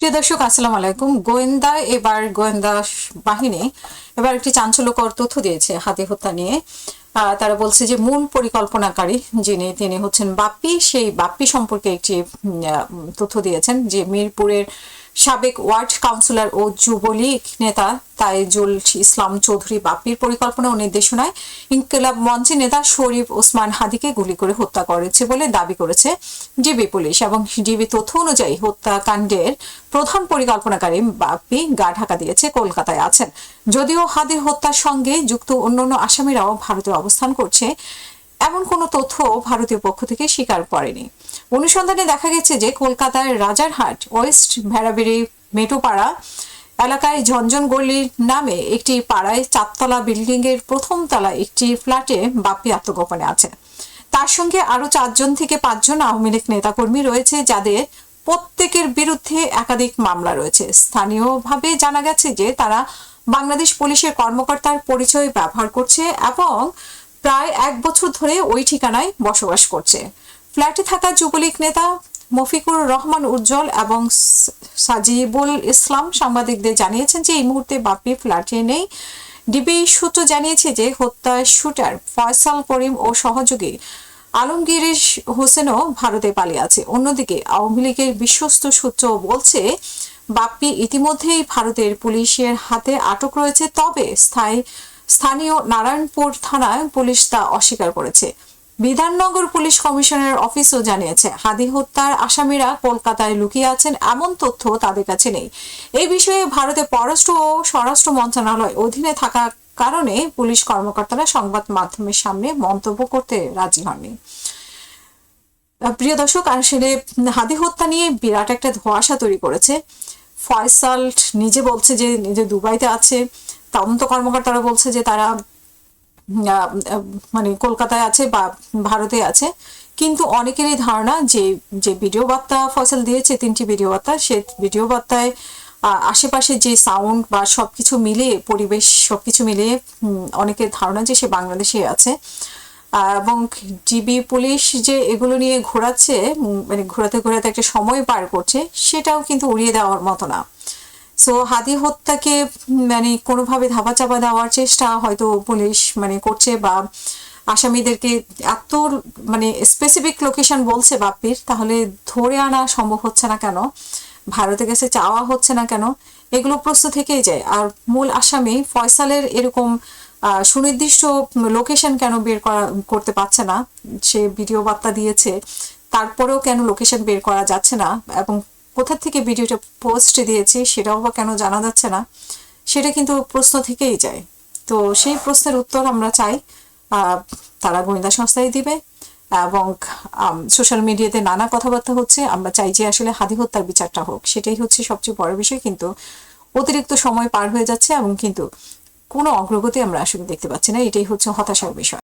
প্রিয় দর্শক, আসসালামু আলাইকুম। গোয়েন্দা বাহিনী এবার একটি চাঞ্চল্যকর তথ্য দিয়েছে হাদি হত্যা নিয়ে। তারা বলছে যে মূল পরিকল্পনাকারী তিনি হচ্ছেন বাপ্পি। সেই বাপ্পি সম্পর্কে একটি তথ্য দিয়েছেন যে মিরপুরের সাবেক ওয়ার্ড কাউন্সিলর ও যুবলীগ নেতা তাইজুল ইসলাম চৌধুরী বাপ্পির পরিকল্পনা ও নির্দেশনায় ইনকিলাব মঞ্চের নেতা শরীফ ওসমান হাদিকে গুলি করে হত্যা করেছে বলে দাবি করেছে ডিবি পুলিশ। এবং ডিবি তথ্য অনুযায়ী হত্যাকাণ্ডের প্রধান পরিকল্পনাকারী বাপ্পি গা ঢাকা দিয়েছে কলকাতায় আছেন। যদিও হাদির হত্যার সঙ্গে যুক্ত অন্যান্য আসামিরাও ভারতে অবস্থান করছে, এমন কোনো তথ্য ভারতীয় পক্ষ থেকে স্বীকার করেনি। অনুসন্ধানে দেখা গেছে যে কলকাতার রাজারহাট ওয়েস্ট ভেড়াবেড়ি মেটোপাড়া এলাকায় ঝঞ্ঝন গল্লির নামে একটি পাড়ায় 4তলা বিল্ডিং এর প্রথম তলায় একটি ফ্ল্যাটে বাপ্পি আত্মগোপনে আছে। তার সঙ্গে আরো 4জন থেকে 5জন আওয়ামী লীগ নেতাকর্মী রয়েছে, যাদের প্রত্যেকের বিরুদ্ধে একাধিক মামলা রয়েছে। স্থানীয়ভাবে জানা গেছে যে তারা বাংলাদেশ পুলিশের কর্মকর্তার পরিচয় ব্যবহার করছে এবং প্রায় 1 বছর ধরে ওই ঠিকানায় বসবাস করছে। ফ্ল্যাটে থাকা যুবলীগ নেতা মফিকুর রহমান উজ্জ্বল এবং সাজিবুল ইসলাম সাংবাদিকদের জানিয়েছেন যে এই মুহূর্তে বাপ্পি ফ্ল্যাটে নেই। ডিবি সূত্র জানিয়েছে যে হত্যা শুটার ফয়সাল করিম ও সহযোগী আলমগীর হোসেনও ভারতে পালিয়ে আছে। অন্যদিকে আওয়ামী লীগের বিশ্বস্ত সূত্র বলছে বাপ্পি ইতিমধ্যেই ভারতের পুলিশের হাতে আটক রয়েছে, তবে স্থানীয় নারায়ণপুর থানায় পুলিশ তা অস্বীকার করেছে। বিধাননগর পুলিশ কমিশনার অফিসও জানিয়েছে হাদি হত্যার আসামিরা কলকাতায় লুকিয়ে আছেন, এমন তথ্য তাদের কাছে নেই। এই বিষয়ে ভারতের পররাষ্ট্র ও স্বরাষ্ট্র মন্ত্রণালয় অধীনে থাকা কারণে পুলিশ কর্মকর্তারা সংবাদ মাধ্যমের সামনে মন্তব্য করতে রাজি হননি। প্রিয় দর্শক, আসলে হাদি হত্যা নিয়ে বিরাট একটা ধোঁয়াশা তৈরি করেছে। ফয়সাল নিজে বলছে যে নিজে দুবাইতে আছে, তদন্ত কর্মকর্তারা বলছে যে তারা মানে কলকাতায় আছে বা ভারতে আছে। কিন্তু অনেকেরই ধারণা যে যে ভিডিও বার্তা ফয়সাল দিয়েছে, 3টি ভিডিও বার্তা, সে ভিডিও বার্তায় আশেপাশে যে সাউন্ড বা সবকিছু মিলিয়ে, পরিবেশ সবকিছু মিলিয়ে অনেকের ধারণা যে সে বাংলাদেশে আছে। এবং ডিবি পুলিশ যে এগুলো নিয়ে ঘোরাচ্ছে, মানে ঘোরাতে ঘোরাতে একটা সময় পার করছে, সেটাও কিন্তু উড়িয়ে দেওয়ার মতো না। সো হাদি হত্যাকে মানে কোনোভাবে ধাপাচাপা দেওয়ার চেষ্টা হয়তো পুলিশ করছে, বা আসামিদেরকে এত স্পেসিফিক লোকেশন বলছে বাপ্পির, তাহলে ধরে আনা সম্ভব হচ্ছে না কেন, ভারতের কাছে চাওয়া হচ্ছে না কেন, এগুলো প্রশ্ন থেকেই যায়। আর মূল আসামি ফয়সালের এরকম সুনির্দিষ্ট লোকেশন কেন বের করতে পারছে না? সে ভিডিও বার্তা দিয়েছে, তারপরেও কেন লোকেশন বের করা যাচ্ছে না, এবং কোথা থেকে ভিডিওটা পোস্ট দিয়েছে সেটাও বা কেন জানা যাচ্ছে না, সেটা কিন্তু প্রশ্ন থেকেই যায়। তো সেই প্রশ্নের উত্তর আমরা চাই তারা গোয়েন্দা সংস্থায় দিবে। এবং সোশ্যাল মিডিয়াতে নানা কথাবার্তা হচ্ছে, আমরা চাই যে আসলে হাদি হত্যার বিচারটা হোক, সেটাই হচ্ছে সবচেয়ে বড় বিষয়। কিন্তু অতিরিক্ত সময় পার হয়ে যাচ্ছে এবং কিন্তু কোনো অগ্রগতি আমরা আসলে দেখতে পাচ্ছি না, এটাই হচ্ছে হতাশার বিষয়।